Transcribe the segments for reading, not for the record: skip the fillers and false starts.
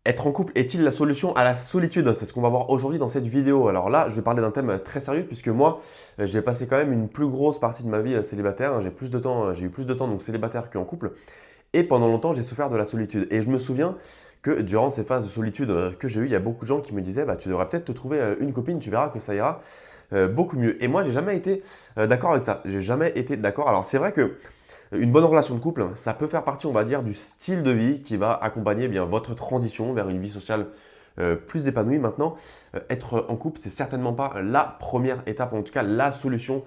Être en couple est-il la solution à la solitude? C'est ce qu'on va voir aujourd'hui dans cette vidéo. Alors là, je vais parler d'un thème très sérieux puisque moi, j'ai passé quand même une plus grosse partie de ma vie célibataire, hein. J'ai plus de temps, j'ai eu plus de temps donc célibataire qu'en couple. Et pendant longtemps, j'ai souffert de la solitude. Et je me souviens que durant ces phases de solitude que j'ai eues, il y a beaucoup de gens qui me disaient, bah, tu devrais peut-être te trouver une copine, tu verras que ça ira beaucoup mieux. Et moi, j'ai jamais été d'accord avec ça. J'ai jamais été d'accord. Alors c'est vrai que une bonne relation de couple, ça peut faire partie, on va dire, du style de vie qui va accompagner bien votre transition vers une vie sociale plus épanouie. Maintenant, être en couple, c'est certainement pas la première étape, en tout cas la solution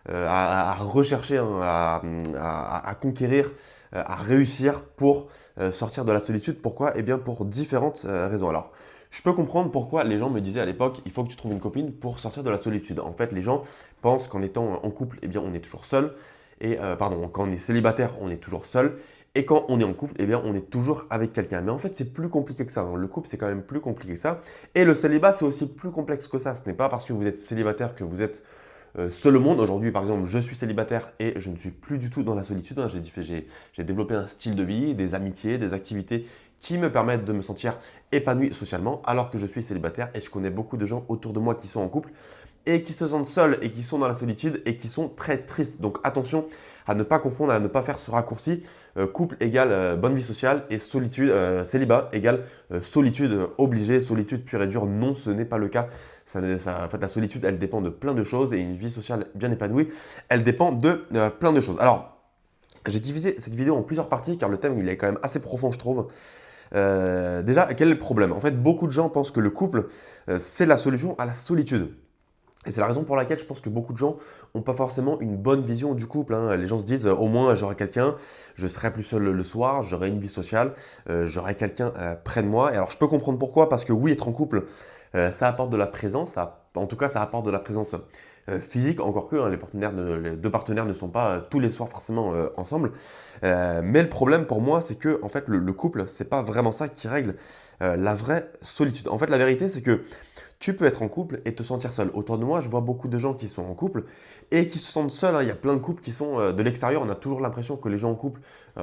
à rechercher, hein, à conquérir, à réussir pour sortir de la solitude. Pourquoi? Eh bien, pour différentes raisons. Alors, je peux comprendre pourquoi les gens me disaient à l'époque, il faut que tu trouves une copine pour sortir de la solitude. En fait, les gens pensent qu'en étant en couple, eh bien, on est toujours seul. Et pardon, quand on est célibataire, on est toujours seul. Et quand on est en couple, eh bien, on est toujours avec quelqu'un. Mais en fait, c'est plus compliqué que ça, hein. Le couple, c'est quand même plus compliqué que ça. Et le célibat, c'est aussi plus complexe que ça. Ce n'est pas parce que vous êtes célibataire que vous êtes seul au monde. Aujourd'hui, par exemple, je suis célibataire et je ne suis plus du tout dans la solitude, hein. J'ai développé un style de vie, des amitiés, des activités qui me permettent de me sentir épanoui socialement alors que je suis célibataire et je connais beaucoup de gens autour de moi qui sont en couple et qui se sentent seuls et qui sont dans la solitude et qui sont très tristes. Donc attention à ne pas confondre, à ne pas faire ce raccourci. Couple égale bonne vie sociale et solitude, célibat égale solitude obligée, solitude pure et dure. Non, ce n'est pas le cas. En fait, la solitude, elle dépend de plein de choses et une vie sociale bien épanouie, elle dépend de plein de choses. Alors, j'ai divisé cette vidéo en plusieurs parties car le thème il est quand même assez profond, je trouve. Déjà, quel est le problème? En fait, beaucoup de gens pensent que le couple, c'est la solution à la solitude. Et c'est la raison pour laquelle je pense que beaucoup de gens n'ont pas forcément une bonne vision du couple, hein. Les gens se disent au moins j'aurai quelqu'un, je serai plus seul le soir, j'aurai une vie sociale, j'aurai quelqu'un près de moi. Et alors je peux comprendre pourquoi, parce que oui, être en couple, ça apporte de la présence, en tout cas ça apporte de la présence physique, encore que hein, les deux partenaires ne sont pas tous les soirs forcément ensemble. Mais le problème pour moi, c'est que en fait le couple, c'est pas vraiment ça qui règle la vraie solitude. En fait, la vérité, c'est que tu peux être en couple et te sentir seul. Autour de moi, je vois beaucoup de gens qui sont en couple et qui se sentent seuls, hein. Il y a plein de couples qui sont de l'extérieur. On a toujours l'impression que les gens en couple,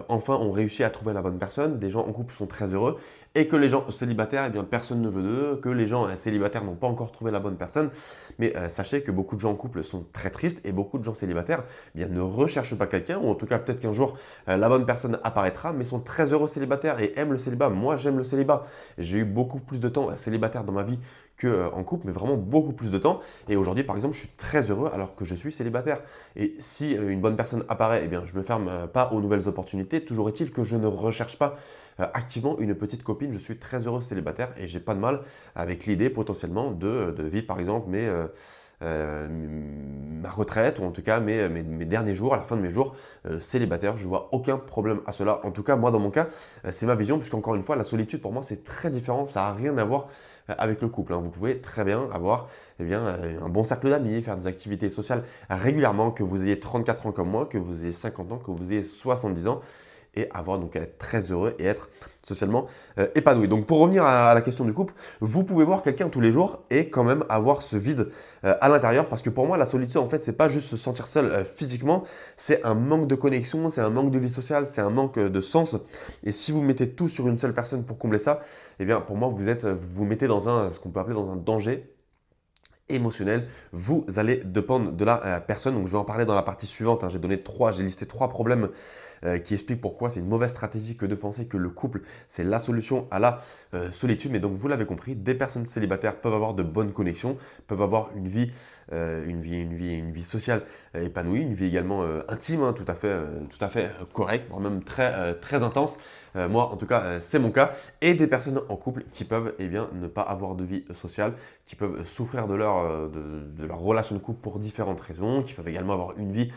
enfin, ont réussi à trouver la bonne personne. Des gens en couple sont très heureux et que les gens célibataires, eh bien, personne ne veut d'eux, que les gens célibataires n'ont pas encore trouvé la bonne personne. Mais sachez que beaucoup de gens en couple sont très tristes et beaucoup de gens célibataires, eh bien, ne recherchent pas quelqu'un ou en tout cas peut-être qu'un jour la bonne personne apparaîtra, mais sont très heureux célibataires et aiment le célibat. Moi, j'aime le célibat. J'ai eu beaucoup plus de temps célibataire dans ma vie qu'en couple, mais vraiment beaucoup plus de temps. Et aujourd'hui, par exemple, je suis très heureux alors que je suis célibataire. Et si une bonne personne apparaît, eh bien, je ne me ferme pas aux nouvelles opportunités. Toujours est-il que je ne recherche pas activement une petite copine. Je suis très heureux célibataire et j'ai pas de mal avec l'idée potentiellement de vivre, par exemple, ma retraite ou en tout cas mes derniers jours, à la fin de mes jours, célibataire. Je vois aucun problème à cela. En tout cas, moi, dans mon cas, c'est ma vision, puisqu'encore une fois, la solitude, pour moi, c'est très différent. Ça n'a rien à voir avec le couple, hein. Vous pouvez très bien avoir eh bien, un bon cercle d'amis, faire des activités sociales régulièrement, que vous ayez 34 ans comme moi, que vous ayez 50 ans, que vous ayez 70 ans, et avoir donc être très heureux et être socialement épanoui. Donc pour revenir à la question du couple, vous pouvez voir quelqu'un tous les jours et quand même avoir ce vide à l'intérieur, parce que pour moi la solitude en fait c'est pas juste se sentir seul physiquement, c'est un manque de connexion, c'est un manque de vie sociale, c'est un manque de sens. Et si vous mettez tout sur une seule personne pour combler ça, eh bien pour moi vous vous mettez dans ce qu'on peut appeler dans un danger émotionnel. Vous allez dépendre de la personne. Donc je vais en parler dans la partie suivante, hein. J'ai listé trois problèmes qui expliquent pourquoi c'est une mauvaise stratégie que de penser que le couple c'est la solution à la solitude. Mais donc vous l'avez compris, des personnes célibataires peuvent avoir de bonnes connexions, peuvent avoir une vie sociale épanouie, une vie également intime, hein, tout à fait correcte, voire même très intense. Moi, en tout cas, c'est mon cas. Et des personnes en couple qui peuvent eh bien, ne pas avoir de vie sociale, qui peuvent souffrir de leur relation de couple pour différentes raisons, qui peuvent également avoir une vie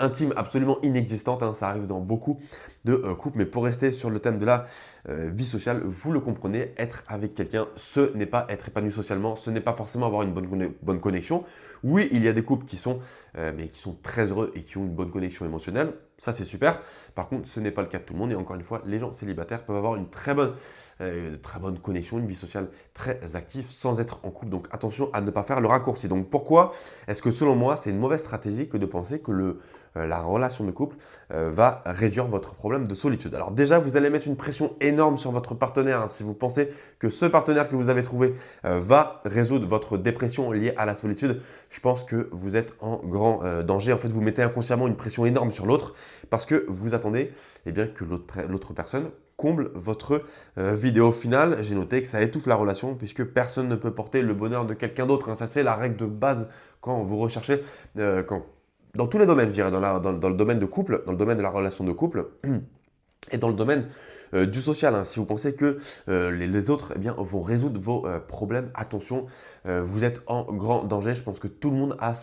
intime absolument inexistante, hein. Ça arrive dans beaucoup de couples. Mais pour rester sur le thème de la vie sociale, vous le comprenez, être avec quelqu'un, ce n'est pas être épanoui socialement, ce n'est pas forcément avoir une bonne connexion. Oui, il y a des couples mais qui sont très heureux et qui ont une bonne connexion émotionnelle. Ça, c'est super. Par contre, ce n'est pas le cas de tout le monde. Et encore une fois, les gens célibataires peuvent avoir une très bonne de très bonnes connexions, une vie sociale très active sans être en couple. Donc attention à ne pas faire le raccourci. Donc pourquoi est-ce que selon moi, c'est une mauvaise stratégie que de penser que la relation de couple va réduire votre problème de solitude? Alors déjà, vous allez mettre une pression énorme sur votre partenaire, hein, si vous pensez que ce partenaire que vous avez trouvé va résoudre votre dépression liée à la solitude. Je pense que vous êtes en grand danger. En fait, vous mettez inconsciemment une pression énorme sur l'autre parce que vous attendez que l'autre personne comble votre vidéo finale. J'ai noté que ça étouffe la relation puisque personne ne peut porter le bonheur de quelqu'un d'autre, hein. Ça, c'est la règle de base quand vous recherchez, dans tous les domaines, je dirais, dans le domaine de couple, dans le domaine de la relation de couple et dans le domaine du social, hein. Si vous pensez que les autres vont résoudre vos problèmes, attention, vous êtes en grand danger. Je pense que tout le monde a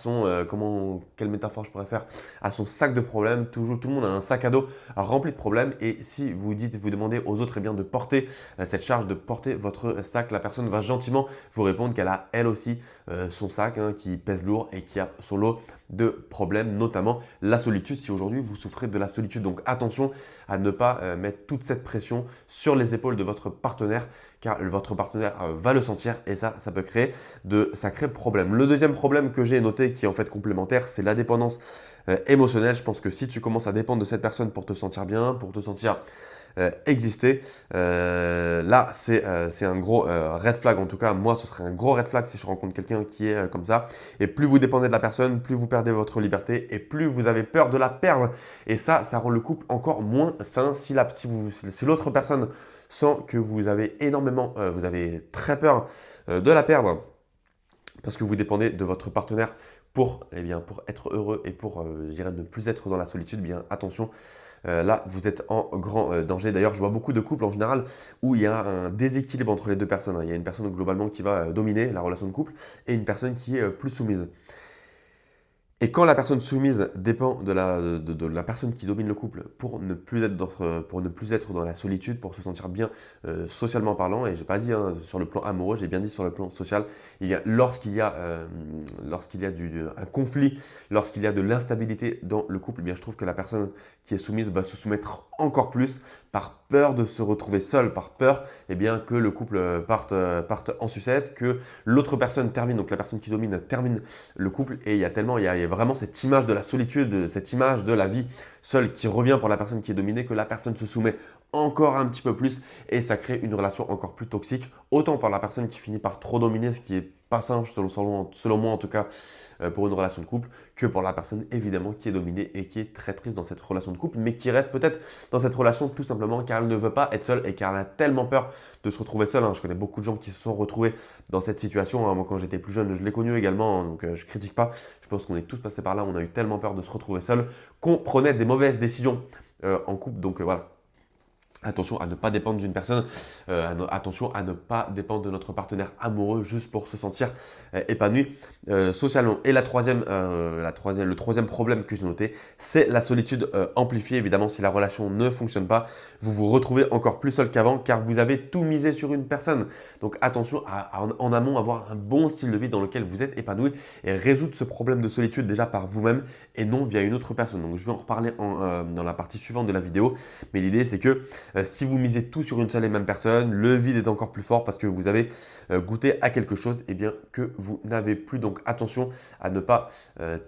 quelle métaphore je pourrais faire, a son sac de problèmes. Toujours, tout le monde a un sac à dos rempli de problèmes. Et si vous demandez aux autres de porter cette charge, de porter votre sac, la personne va gentiment vous répondre qu'elle a elle aussi son sac, hein, qui pèse lourd et qui a son lot de problèmes, notamment la solitude, si aujourd'hui vous souffrez de la solitude. Donc attention à ne pas mettre toute cette pression sur les épaules de votre partenaire, car votre partenaire va le sentir et ça peut créer de sacrés problèmes. Le deuxième problème que j'ai noté, qui est en fait complémentaire, c'est la dépendance émotionnelle. Je pense que si tu commences à dépendre de cette personne pour te sentir bien, pour te sentir exister, là c'est un gros red flag. En tout cas, moi ce serait un gros red flag si je rencontre quelqu'un qui est comme ça. Et plus vous dépendez de la personne, plus vous perdez votre liberté et plus vous avez peur de la perdre. Et ça rend le couple encore moins sain. Si l'autre personne sent que vous avez vous avez très peur de la perdre parce que vous dépendez de votre partenaire pour être heureux et pour ne plus être dans la solitude, bien attention. Là, vous êtes en grand danger. D'ailleurs, je vois beaucoup de couples en général où il y a un déséquilibre entre les deux personnes, hein. Il y a une personne globalement qui va dominer la relation de couple et une personne qui est plus soumise. Et quand la personne soumise dépend de la personne qui domine le couple pour ne plus être dans la solitude, pour se sentir bien socialement parlant, et j'ai pas dit, hein, sur le plan amoureux, j'ai bien dit sur le plan social, lorsqu'il y a un conflit, lorsqu'il y a de l'instabilité dans le couple, je trouve que la personne qui est soumise va se soumettre encore plus par peur de se retrouver seule, par peur que le couple parte en sucette, que l'autre personne termine, donc la personne qui domine termine le couple, et il y a vraiment cette image de la solitude, cette image de la vie seule qui revient pour la personne qui est dominée, que la personne se soumet encore un petit peu plus et ça crée une relation encore plus toxique, autant par la personne qui finit par trop dominer, ce qui est pas sain selon moi en tout cas, pour une relation de couple, que pour la personne évidemment qui est dominée et qui est très triste dans cette relation de couple, mais qui reste peut-être dans cette relation tout simplement car elle ne veut pas être seule et car elle a tellement peur de se retrouver seule, hein. Je connais beaucoup de gens qui se sont retrouvés dans cette situation, hein. Moi quand j'étais plus jeune, je l'ai connu également, hein, donc je critique pas. Je pense qu'on est tous passés par là, on a eu tellement peur de se retrouver seul qu'on prenait des mauvaises décisions en couple, donc voilà. Attention à ne pas dépendre d'une personne, attention à ne pas dépendre de notre partenaire amoureux juste pour se sentir épanoui socialement. Et le troisième problème que j'ai noté, c'est la solitude amplifiée. Évidemment, si la relation ne fonctionne pas, vous vous retrouvez encore plus seul qu'avant car vous avez tout misé sur une personne. Donc attention à en amont avoir un bon style de vie dans lequel vous êtes épanoui et résoudre ce problème de solitude déjà par vous-même et non via une autre personne. Donc je vais en reparler dans la partie suivante de la vidéo, mais l'idée c'est que si vous misez tout sur une seule et même personne, le vide est encore plus fort parce que vous avez goûté à quelque chose que vous n'avez plus. Donc attention à ne pas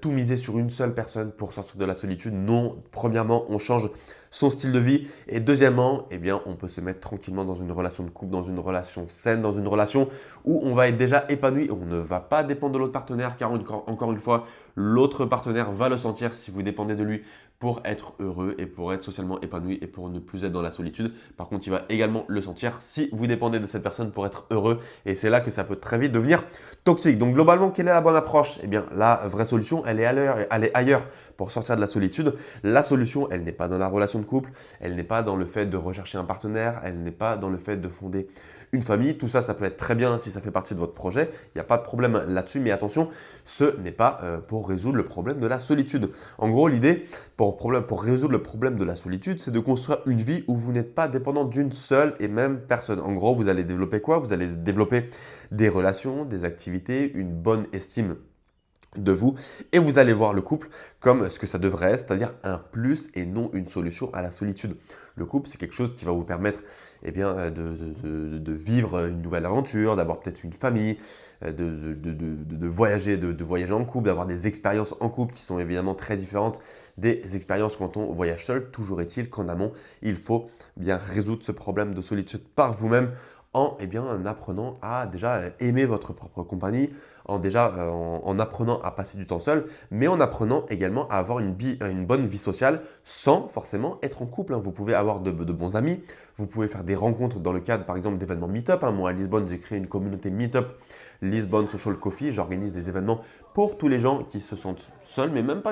tout miser sur une seule personne pour sortir de la solitude. Non, premièrement, on change son style de vie et deuxièmement, on peut se mettre tranquillement dans une relation de couple, dans une relation saine, dans une relation où on va être déjà épanoui. On ne va pas dépendre de l'autre partenaire car encore une fois, l'autre partenaire va le sentir si vous dépendez de lui pour être heureux et pour être socialement épanoui et pour ne plus être dans la solitude. Par contre, il va également le sentir si vous dépendez de cette personne pour être heureux et c'est là que ça peut très vite devenir toxique. Donc globalement, quelle est la bonne approche? La vraie solution, elle est ailleurs pour sortir de la solitude. La solution, elle n'est pas dans la relation de couple, elle n'est pas dans le fait de rechercher un partenaire, elle n'est pas dans le fait de fonder une famille. Tout ça, ça peut être très bien si ça fait partie de votre projet. Il n'y a pas de problème là-dessus, mais attention, ce n'est pas pour résoudre le problème de la solitude. En gros, l'idée pour résoudre le problème de la solitude, c'est de construire une vie où vous n'êtes pas dépendant d'une seule et même personne. En gros, vous allez développer quoi? Vous allez développer des relations, des activités, une bonne estime de vous et vous allez voir le couple comme ce que ça devrait être, c'est-à-dire un plus et non une solution à la solitude. Le couple, c'est quelque chose qui va vous permettre de vivre une nouvelle aventure, d'avoir peut-être une famille, de voyager, de voyager en couple, d'avoir des expériences en couple qui sont évidemment très différentes des expériences quand on voyage seul. Toujours est-il qu'en amont, il faut bien résoudre ce problème de solitude par vous-même en apprenant à déjà aimer votre propre compagnie, en apprenant à passer du temps seul, mais en apprenant également à avoir une bonne vie sociale sans forcément être en couple. Vous pouvez avoir de bons amis, vous pouvez faire des rencontres dans le cadre par exemple d'événements Meetup. Moi à Lisbonne, j'ai créé une communauté Meetup, Lisbonne Social Coffee. J'organise des événements pour tous les gens qui se sentent seuls, mais même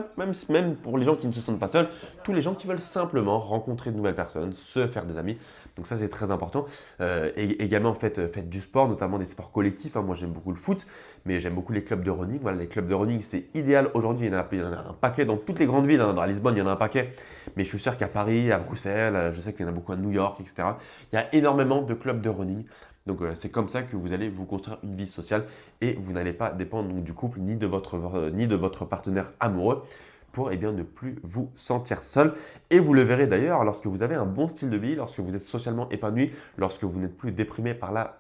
pour les gens qui ne se sentent pas seuls, tous les gens qui veulent simplement rencontrer de nouvelles personnes, se faire des amis. Donc ça, c'est très important. Et également, faites du sport, notamment des sports collectifs. Moi, j'aime beaucoup le foot, mais j'aime beaucoup les clubs de running. Voilà, les clubs de running, c'est idéal. Aujourd'hui, il y en a un paquet dans toutes les grandes villes. Dans Lisbonne, il y en a un paquet. Mais je suis sûr qu'à Paris, à Bruxelles, je sais qu'il y en a beaucoup à New York, etc. Il y a énormément de clubs de running. Donc, c'est comme ça que vous allez vous construire une vie sociale et vous n'allez pas dépendre donc, du couple ni de votre partenaire amoureux pour ne plus vous sentir seul. Et vous le verrez d'ailleurs lorsque vous avez un bon style de vie, lorsque vous êtes socialement épanoui, lorsque vous n'êtes plus déprimé par la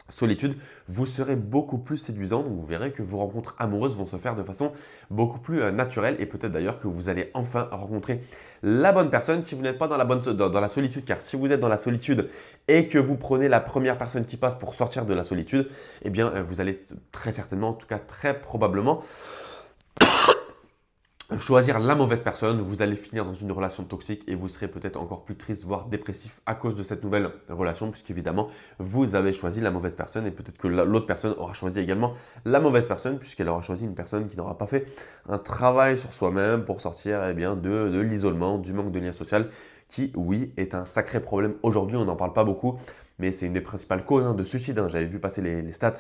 solitude, vous serez beaucoup plus séduisant. Donc, vous verrez que vos rencontres amoureuses vont se faire de façon beaucoup plus naturelle et peut-être d'ailleurs que vous allez enfin rencontrer la bonne personne si vous n'êtes pas dans la solitude. Car si vous êtes dans la solitude et que vous prenez la première personne qui passe pour sortir de la solitude, vous allez très certainement, en tout cas très probablement, choisir la mauvaise personne, vous allez finir dans une relation toxique et vous serez peut-être encore plus triste, voire dépressif à cause de cette nouvelle relation, puisqu'évidemment, vous avez choisi la mauvaise personne et peut-être que l'autre personne aura choisi également la mauvaise personne, puisqu'elle aura choisi une personne qui n'aura pas fait un travail sur soi-même pour sortir de l'isolement, du manque de lien social, qui, oui, est un sacré problème. Aujourd'hui, on n'en parle pas beaucoup, mais c'est une des principales causes de suicide. J'avais vu passer les stats,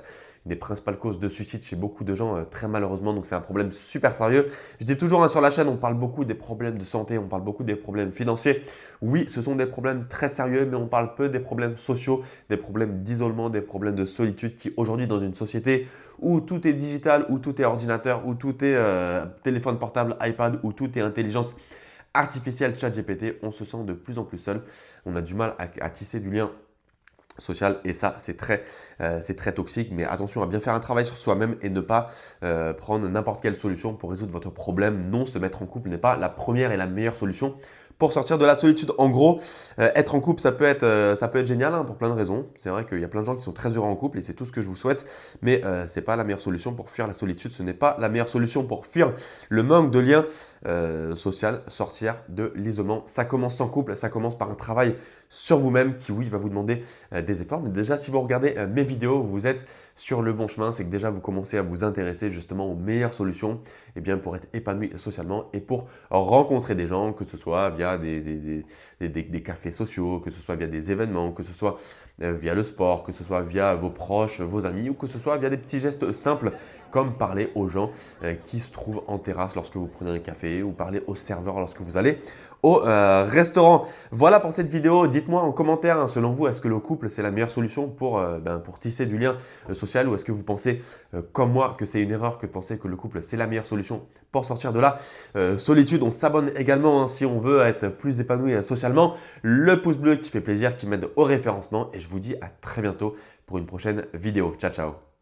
une des principales causes de suicide chez beaucoup de gens, très malheureusement. Donc, c'est un problème super sérieux. Je dis toujours sur la chaîne, on parle beaucoup des problèmes de santé, on parle beaucoup des problèmes financiers. Oui, ce sont des problèmes très sérieux, mais on parle peu des problèmes sociaux, des problèmes d'isolement, des problèmes de solitude qui aujourd'hui, dans une société où tout est digital, où tout est ordinateur, où tout est téléphone portable, iPad, où tout est intelligence artificielle, ChatGPT, on se sent de plus en plus seul. On a du mal à tisser du lien social et ça c'est très toxique, mais attention à bien faire un travail sur soi-même et ne pas prendre n'importe quelle solution pour résoudre votre problème. Non, se mettre en couple n'est pas la première et la meilleure solution pour sortir de la solitude. En gros, être en couple, ça peut être génial pour plein de raisons. C'est vrai qu'il y a plein de gens qui sont très heureux en couple et c'est tout ce que je vous souhaite, mais ce n'est pas la meilleure solution pour fuir la solitude. Ce n'est pas la meilleure solution pour fuir le manque de lien social, sortir de l'isolement. Ça commence sans couple, ça commence par un travail sur vous-même qui, oui, va vous demander des efforts. Mais déjà, si vous regardez mes vidéos, vous êtes sur le bon chemin. C'est que déjà, vous commencez à vous intéresser justement aux meilleures solutions pour être épanoui socialement et pour rencontrer des gens, que ce soit via des cafés sociaux, que ce soit via des événements, que ce soit via le sport, que ce soit via vos proches, vos amis ou que ce soit via des petits gestes simples comme parler aux gens qui se trouvent en terrasse lorsque vous prenez un café ou parler au serveur lorsque vous allez au restaurant. Voilà pour cette vidéo. Dites-moi en commentaire, selon vous, est-ce que le couple c'est la meilleure solution pour tisser du lien social ou est-ce que vous pensez comme moi que c'est une erreur que de penser que le couple c'est la meilleure solution pour sortir de la solitude. On s'abonne également si on veut être plus épanoui socialement. Le pouce bleu qui fait plaisir, qui m'aide au référencement et je vous dis à très bientôt pour une prochaine vidéo. Ciao, ciao.